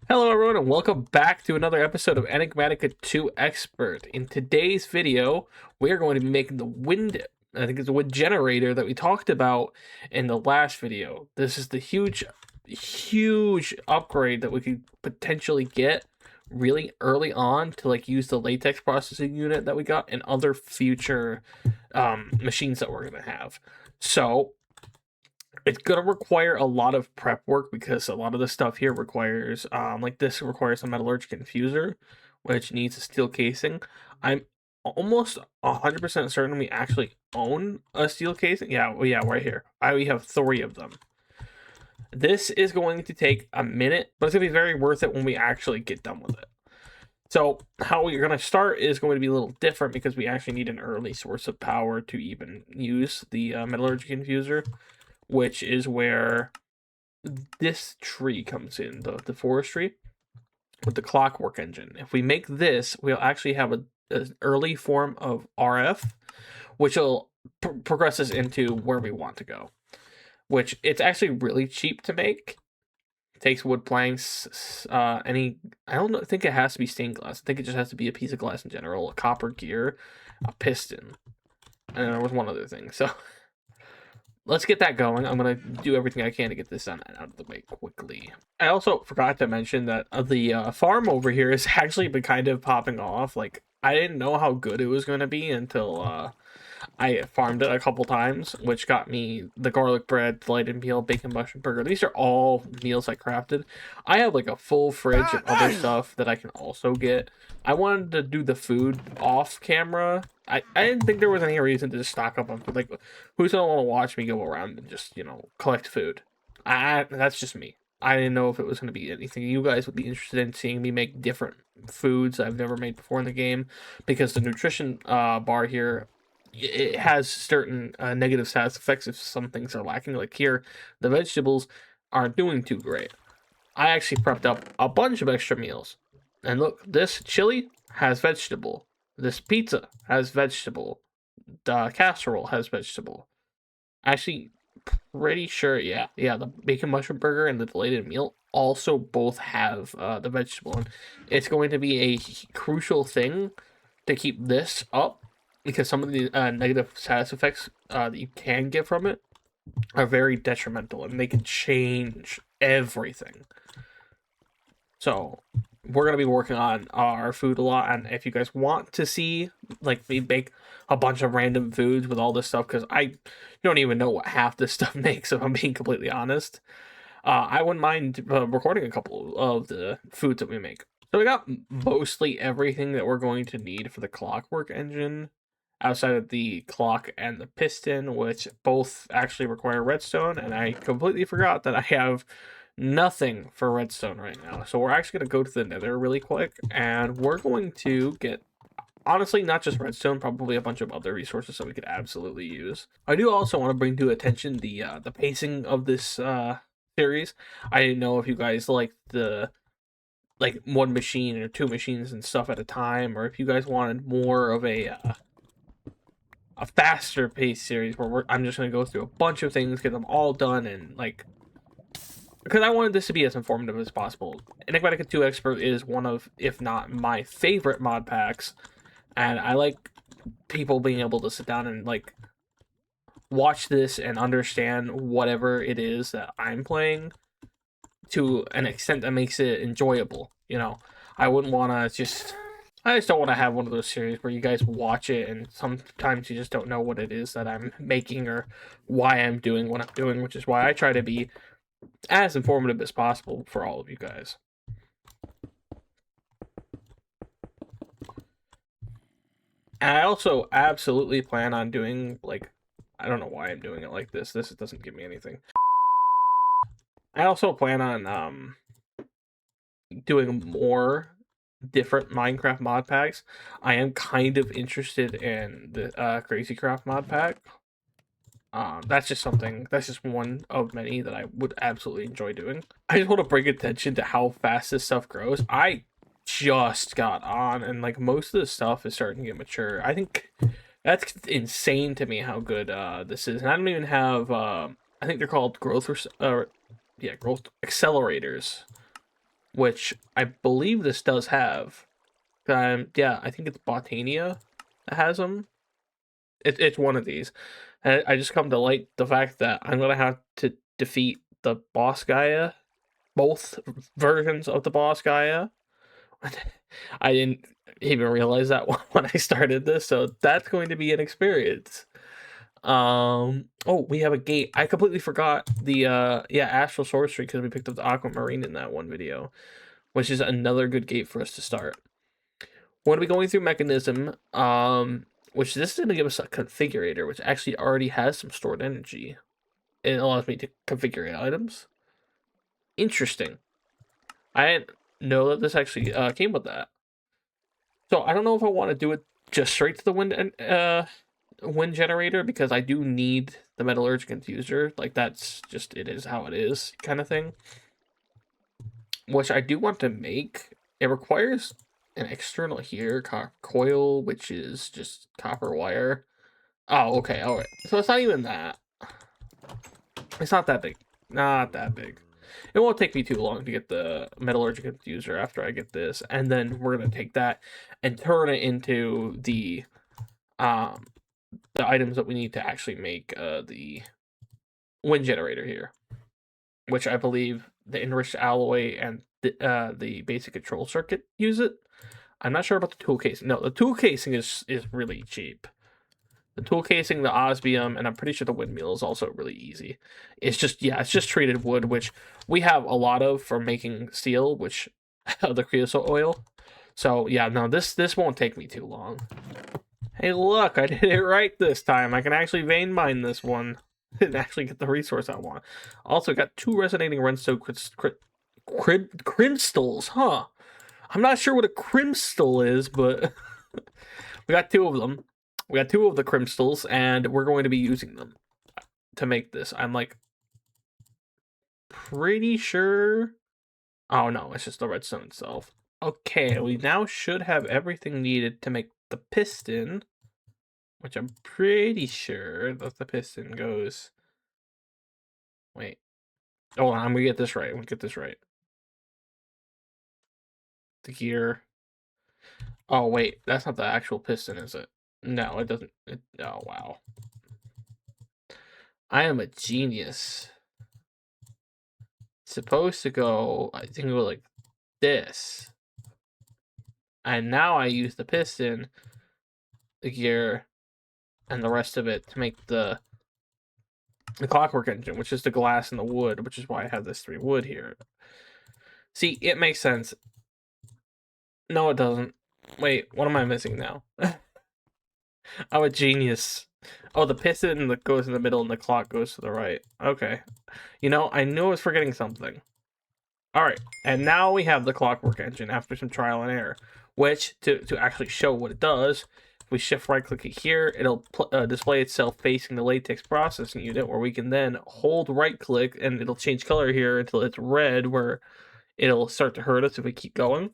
Hello everyone and welcome back to another episode of Enigmatica 2 Expert. In today's video, we are going to be making the wind, I think it's a wind generator that we talked about in the last video. This is the huge upgrade that we could potentially get really early on to like use the latex processing unit that we got in other future machines that we're going to have. So it's gonna require a lot of prep work because a lot of the stuff here requires like this requires a metallurgic infuser, which needs a steel casing. I'm almost 100% certain we actually own a steel casing. Yeah, right here. We have 3 of them. This is going to take a minute, but it's gonna be very worth it when we actually get done with it. So how we're going to start is going to be a little different because we actually need an early source of power to even use the metallurgic infuser, which is where this tree comes in, the forestry with the clockwork engine. If we make this, we'll actually have an early form of RF, which will progress us into where we want to go. Which it's actually really cheap to make. It takes wood planks, I don't think it has to be stained glass. I think it just has to be a piece of glass in general, a copper gear, a piston, and there was one other thing. So let's get that going. I'm going to do everything I can to get this done out of the way quickly. I also forgot to mention that the farm over here has actually been kind of popping off. Like, I didn't know how good it was going to be until I farmed it a couple times, which got me the garlic bread, light and peel, bacon mushroom burger. These are all meals I crafted. I have like a full fridge of other stuff that I can also get. I wanted to do the food off camera. I didn't think there was any reason to just stock up on food. Like, who's gonna want to watch me go around and just, collect food? That's just me. I didn't know if it was going to be anything you guys would be interested in seeing me make different foods I've never made before in the game, because the nutrition bar here, it has certain negative side effects if some things are lacking. Like here, the vegetables aren't doing too great. I actually prepped up a bunch of extra meals. And look, this chili has vegetable. This pizza has vegetable. The casserole has vegetable. Actually, pretty sure, yeah, the bacon mushroom burger and the delayed meal also both have the vegetable. And it's going to be a crucial thing to keep this up because some of the negative side effects that you can get from it are very detrimental and they can change everything. So we're gonna be working on our food a lot, and if you guys want to see like me make a bunch of random foods with all this stuff, because I don't even know what half this stuff makes, if I'm being completely honest, I wouldn't mind recording a couple of the foods that we make. So we got mostly everything that we're going to need for the clockwork engine, outside of the clock and the piston, which both actually require redstone, and I completely forgot that I have nothing for redstone right now. So we're actually going to go to the nether really quick, and we're going to get, honestly, not just redstone, probably a bunch of other resources that we could absolutely use. I do also want to bring to attention the pacing of this series. I didn't know if you guys like the like one machine or 2 machines and stuff at a time, or if you guys wanted more of a faster paced series where I'm just gonna go through a bunch of things, get them all done, and like, because I wanted this to be as informative as possible. Enigmatica 2 Expert is one of, if not my favorite mod packs, and I like people being able to sit down and like watch this and understand whatever it is that I'm playing to an extent that makes it enjoyable. I wouldn't want to just. I just don't want to have one of those series where you guys watch it and sometimes you just don't know what it is that I'm making or why I'm doing what I'm doing, which is why I try to be as informative as possible for all of you guys. And I also absolutely plan on doing, like, I don't know why I'm doing it like this. This doesn't give me anything. I also plan on doing more different Minecraft mod packs. I am kind of interested in the Crazy Craft mod pack. That's just one of many that I would absolutely enjoy doing. I just want to bring attention to how fast this stuff grows. I just got on, and like most of the stuff is starting to get mature. I think that's insane to me how good this is. And I don't even have I think they're called growth accelerators. which I believe this does have. Yeah, I think it's Botania that has them. It's one of these. And I just come to like the fact that I'm gonna have to defeat the boss Gaia, both versions of the boss Gaia. I didn't even realize that when I started this, so that's going to be an experience. Oh, we have a gate. I completely forgot the yeah, Astral Sorcery, because we picked up the Aquamarine in that one video, which is another good gate for us to start. We're gonna be going through Mechanism, which this is gonna give us a configurator, which actually already has some stored energy. It allows me to configure items. Interesting. I didn't know that this actually came with that. So I don't know if I want to do it just straight to the wind generator, because I do need the metallurgic infuser. Like, that's just, it is how it is kind of thing. Which I do want to make. It requires an external here coil, which is just copper wire. Oh, okay, all right. So it's not even that. It's not that big. Not that big. It won't take me too long to get the metallurgic infuser after I get this, and then we're gonna take that and turn it into the items that we need to actually make the wind generator here, which I believe the enriched alloy and the basic control circuit use it. I'm not sure about the tool casing. No, the tool casing is really cheap. The tool casing, the osmium, and I'm pretty sure the windmill is also really easy. It's just, yeah, it's just treated wood, which we have a lot of for making steel, which the creosote oil. So yeah, no, this won't take me too long. Hey, look, I did it right this time. I can actually vein mine this one and actually get the resource I want. Also got 2 resonating redstone crystals, huh? I'm not sure what a crystal is, but we got 2 of them. We got 2 of the crystals, and we're going to be using them to make this. I'm like pretty sure. Oh no, it's just the redstone itself. Okay, we now should have everything needed to make the piston, which I'm pretty sure that the piston goes. Wait. Oh, I'm gonna get this right. I'm gonna get this right. The gear. Oh wait, that's not the actual piston, is it? No, it doesn't. Oh wow. I am a genius. It's supposed to go, I think, go like this. And now I use the piston, the gear, and the rest of it to make the clockwork engine, which is the glass and the wood, which is why I have this 3 wood here. See, it makes sense. No, it doesn't. Wait, what am I missing now? I'm a genius. Oh, the piston that goes in the middle and the clock goes to the right. Okay. You know, I knew I was forgetting something. Alright, and now we have the clockwork engine after some trial and error, which, to actually show what it does, if we shift right click it here, it'll display itself facing the latex processing unit, where we can then hold right click and it'll change color here until it's red, where it'll start to hurt us if we keep going.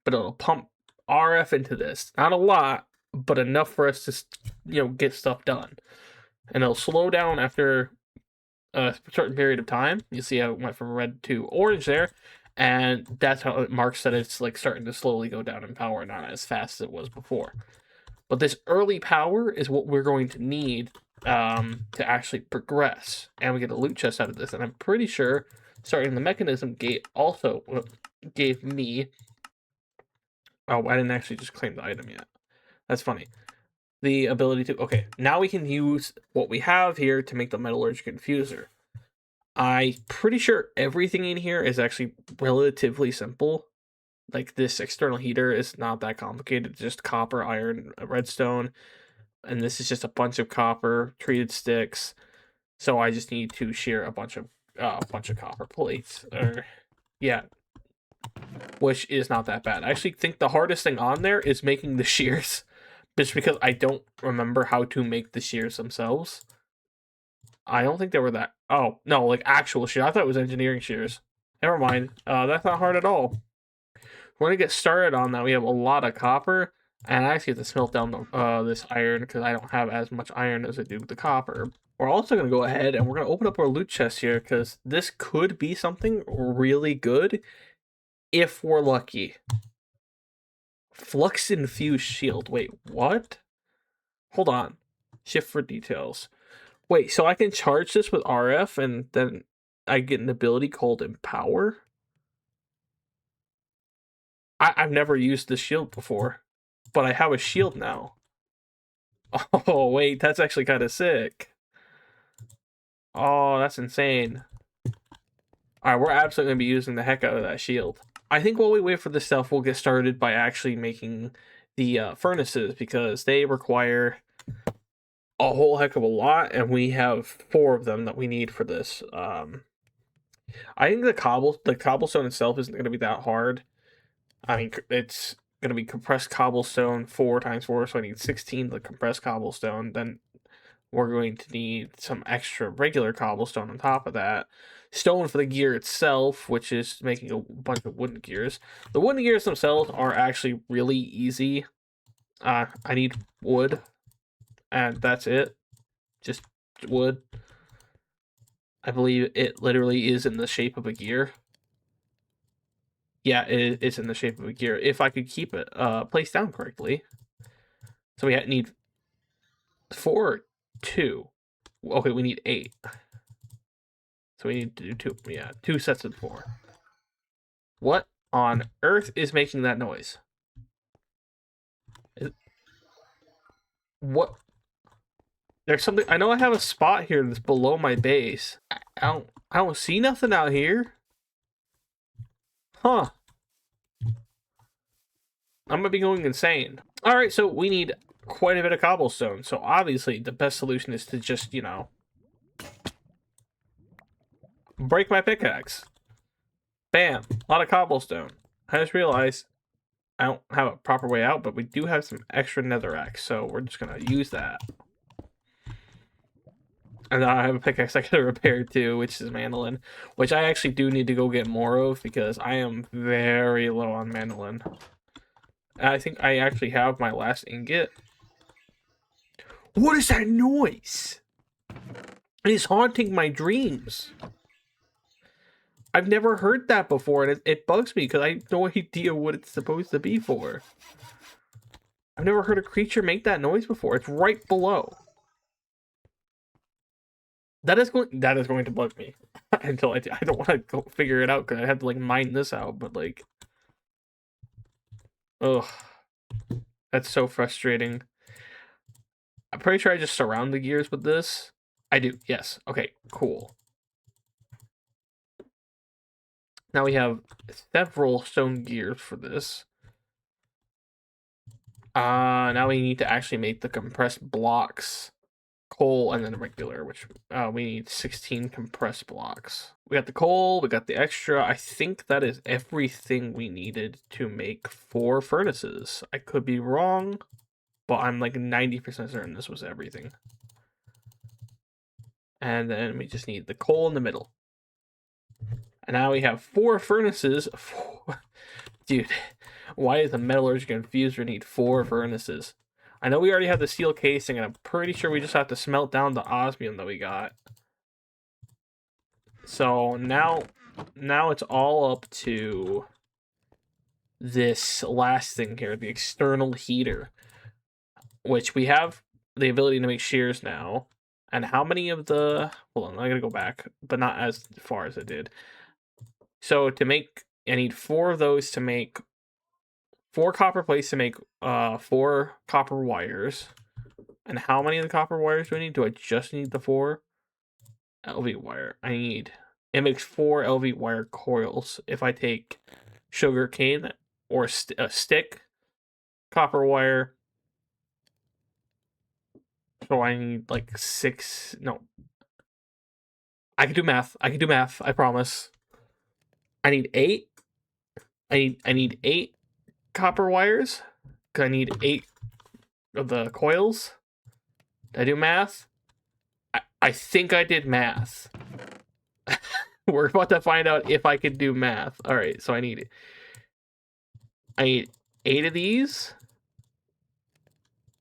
But it'll pump RF into this. Not a lot, but enough for us to, get stuff done. And it'll slow down after a certain period of time. You see how it went from red to orange there, and that's how it marks that it's like starting to slowly go down in power, not as fast as it was before. But this early power is what we're going to need to actually progress, and we get a loot chest out of this. And I'm pretty sure starting the mechanism gate also gave me. Oh, I didn't actually just claim the item yet. That's funny. The ability to. Okay, now we can use what we have here to make the metallurgic infuser. I'm pretty sure everything in here is actually relatively simple. Like, this external heater is not that complicated. It's just copper, iron, redstone, and this is just a bunch of copper treated sticks. So I just need to shear a bunch of copper plates, or yeah, which is not that bad. I actually think the hardest thing on there is making the shears, just because I don't remember how to make the shears themselves. I don't think they were that. Oh no, like actual shears. I thought it was engineering shears. Never mind. That's not hard at all. We're gonna get started on that. We have a lot of copper, and I actually have to smelt down this iron because I don't have as much iron as I do with the copper. We're also gonna go ahead and we're gonna open up our loot chest here, because this could be something really good if we're lucky. Flux infused shield. Wait, what? Hold on. Shift for details. Wait, so I can charge this with RF and then I get an ability called Empower? I've never used the shield before, but I have a shield now. Oh, wait, that's actually kind of sick. Oh, that's insane. Alright, we're absolutely going to be using the heck out of that shield. I think while we wait for this stuff, we'll get started by actually making the furnaces, because they require a whole heck of a lot, and we have 4 of them that we need for this. I think the cobblestone itself isn't going to be that hard. I mean, it's going to be compressed cobblestone 4 times 4, so I need 16 the compressed cobblestone. Then we're going to need some extra regular cobblestone on top of that. Stone for the gear itself, which is making a bunch of wooden gears. The wooden gears themselves are actually really easy. I need wood, and that's it. Just wood. I believe it literally is in the shape of a gear. Yeah, it's in the shape of a gear. If I could keep it placed down correctly. So we need 4, 2. Okay, we need 8. So we need to do 2. Yeah, 2 sets of 4. What on earth is making that noise? What? There's something. I know I have a spot here that's below my base. I don't see nothing out here. Huh. I'm gonna be going insane. All right, so we need quite a bit of cobblestone. So obviously the best solution is to just, break my pickaxe. Bam, a lot of cobblestone. I just realized I don't have a proper way out, but we do have some extra netherrack, so we're just gonna use that. And then I have a pickaxe I gotta repair too, which is mandolin, which I actually do need to go get more of because I am very low on mandolin. I think I actually have my last ingot. What is that noise? It is haunting my dreams. I've never heard that before, and it bugs me because I have no idea what it's supposed to be for. I've never heard a creature make that noise before. It's right below. That is going to bug me until I don't want to go figure it out because I have to mine this out. But ugh, that's so frustrating. I'm pretty sure I just surround the gears with this. I do. Yes. Okay. Cool. Now we have several stone gears for this. Now we need to actually make the compressed blocks. Coal and then regular, which we need 16 compressed blocks. We got the coal, we got the extra. I think that is everything we needed to make 4 furnaces. I could be wrong, but I'm 90% certain this was everything. And then we just need the coal in the middle. And now we have 4 furnaces. Dude, why is the metallurgical infuser need 4 furnaces? I know we already have the steel casing, and I'm pretty sure we just have to smelt down the osmium that we got. So now it's all up to this last thing here, the external heater, which we have the ability to make shears now. And how many of the... Hold on, I gotta go back, but not as far as I did. So to make... I need 4 of those to make 4 copper plates to make 4 copper wires. And how many of the copper wires do I need? Do I just need the 4 LV wire? It makes 4 LV wire coils. If I take sugar cane or a stick, copper wire. So I need 6. No. I can do math. I promise. I need 8. I need 8 copper wires. Cause I need 8 of the coils. Did I do math? I think I did math. We're about to find out if I can do math. All right, so I need 8 of these.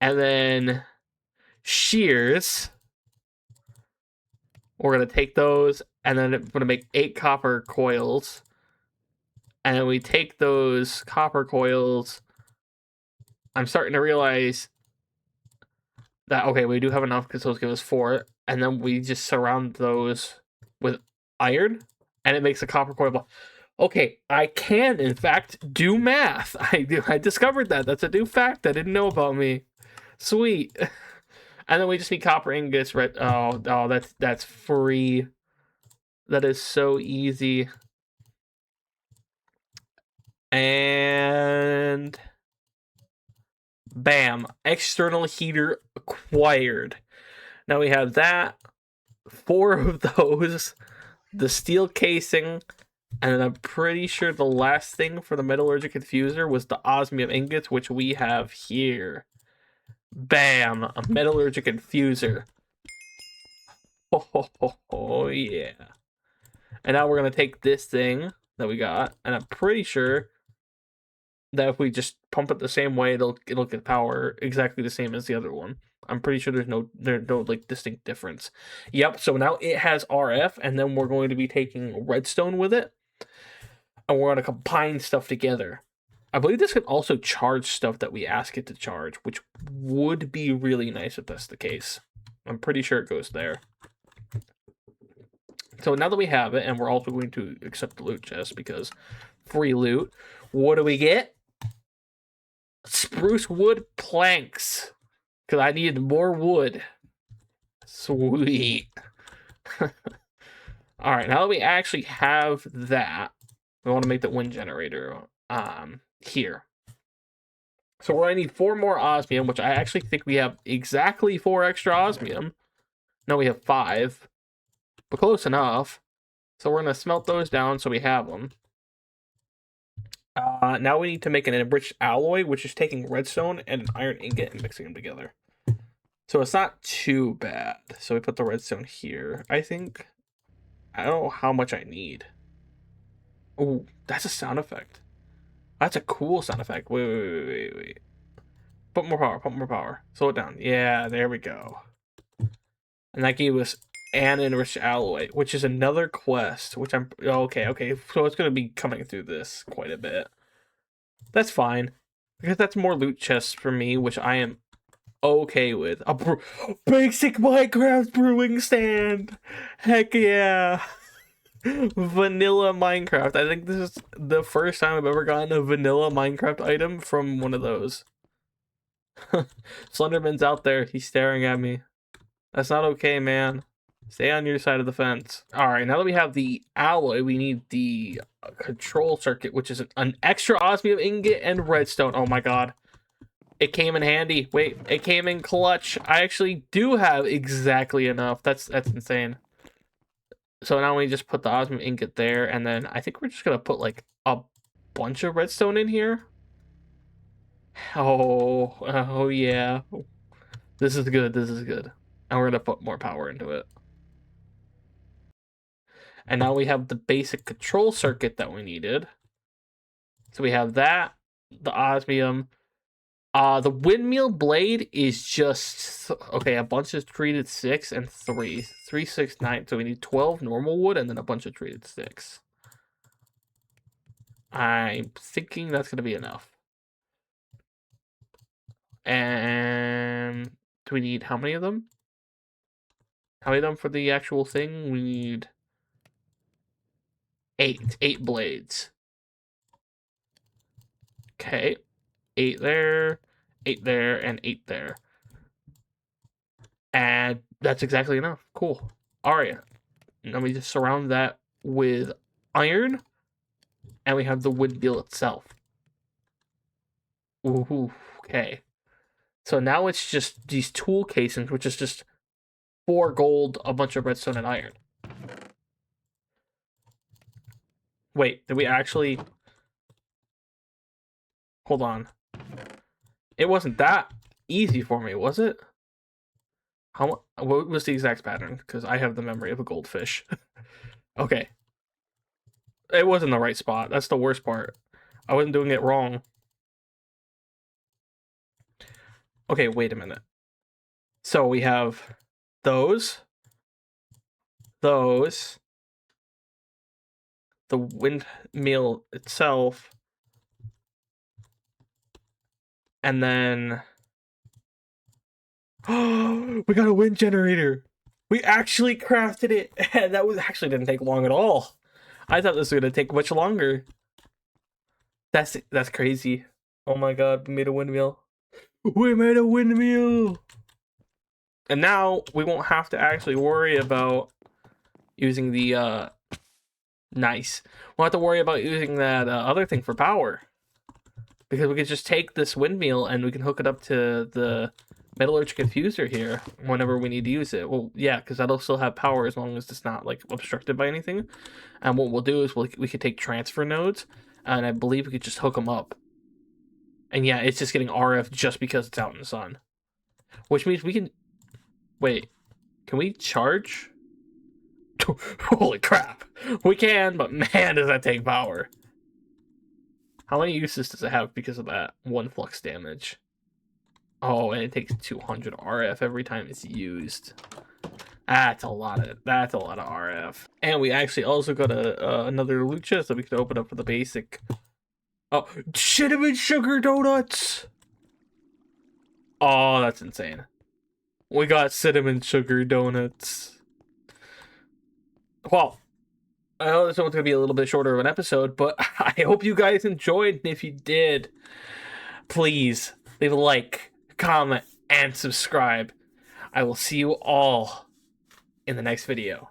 And then shears. We're going to take those, and then I'm going to make 8 copper coils. and then we take those copper coils. I'm starting to realize that, okay, we do have enough because those give us 4, and then we just surround those with iron, and it makes a copper coil. Okay, I can, in fact, do math. I discovered that. That's a new fact I didn't know about me. Sweet. And then we just need copper ingots. Right? Oh, that's free. That is so easy. And bam, external heater acquired. Now we have that, 4 of those, the steel casing, and I'm pretty sure the last thing for the metallurgic infuser was the osmium ingots, which we have here. Bam, a metallurgic infuser. Oh, yeah. And now we're going to take this thing that we got, and I'm pretty sure that if we just pump it the same way, it'll get power exactly the same as the other one. I'm pretty sure there's no like distinct difference. Yep, so now it has RF, and then we're going to be taking redstone with it, and we're going to combine stuff together. I believe this can also charge stuff that we ask it to charge, which would be really nice if that's the case. I'm pretty sure it goes there. So now that we have it, and we're also going to accept the loot chest because free loot, what do we get? Spruce wood planks, because I needed more wood. Sweet. All right, now that we actually have that, we want to make the wind generator here. So we're going to need 4 more osmium, which I actually think we have exactly 4 extra osmium. No, we have 5, but close enough. So we're going to smelt those down so we have them. Now we need to make an enriched alloy, which is taking redstone and an iron ingot and mixing them together. So it's not too bad. So we put the redstone here, I think. I don't know how much I need. Oh, that's a sound effect. That's a cool sound effect. Wait. Put more power. Slow it down. Yeah, there we go. And that gave us an enriched alloy, which is another quest, which I'm... Okay. So it's going to be coming through this quite a bit. That's fine. Because that's more loot chests for me, which I am okay with. A basic Minecraft brewing stand! Heck yeah! Vanilla Minecraft. I think this is the first time I've ever gotten a vanilla Minecraft item from one of those. Slenderman's out there. He's staring at me. That's not okay, man. Stay on your side of the fence. All right, now that we have the alloy, we need the control circuit, which is an extra osmium ingot and redstone. Oh my god. It came in handy. Wait, it came in clutch. I actually do have exactly enough. That's insane. So now we just put the osmium ingot there, and then I think we're just gonna put like a bunch of redstone in here. Oh yeah. This is good. And we're gonna put more power into it. And now we have the basic control circuit that we needed. So we have that, the osmium. The windmill blade is just okay. A bunch of treated 6 and 3, 3, 6, 9. So we need 12 normal wood and then a bunch of treated 6. I'm thinking that's gonna be enough. And do we need how many of them? How many of them for the actual thing? We need 8. 8 blades. Okay. 8 there, 8 there, and 8 there. And that's exactly enough. Cool. All right. Now we just surround that with iron, and we have the windmill itself. Ooh, okay. So now it's just these tool casings, which is just 4 gold, a bunch of redstone, and iron. Wait, did we actually... Hold on. It wasn't that easy for me, was it? What was the exact pattern? Because I have the memory of a goldfish. Okay. It wasn't the right spot. That's the worst part. I wasn't doing it wrong. Okay, wait a minute. So we have those, the windmill itself. And then we got a wind generator. We actually crafted it. That was actually didn't take long at all. I thought this was gonna take much longer. That's crazy. Oh my god, we made a windmill. We made a windmill. And now we won't have to actually worry about using the nice. We'll have to worry about using that other thing for power. Because we could just take this windmill and we can hook it up to the metallurgical fuser here whenever we need to use it. Well, yeah, because that'll still have power as long as it's not like obstructed by anything. And what we'll do is we could take transfer nodes, and I believe we could just hook them up. And yeah, it's just getting RF just because it's out in the sun. Which means we can... Wait, can we charge? Holy crap. We can, but man, does that take power. How many uses does it have because of that? 1 flux damage. Oh, and it takes 200 RF every time it's used. That's a lot of RF. And we actually also got another loot chest that we could open up for the basic. Oh, cinnamon sugar donuts! Oh, that's insane. We got cinnamon sugar donuts. Well, I know this one's going to be a little bit shorter of an episode, but I hope you guys enjoyed. And if you did, please leave a like, comment, and subscribe. I will see you all in the next video.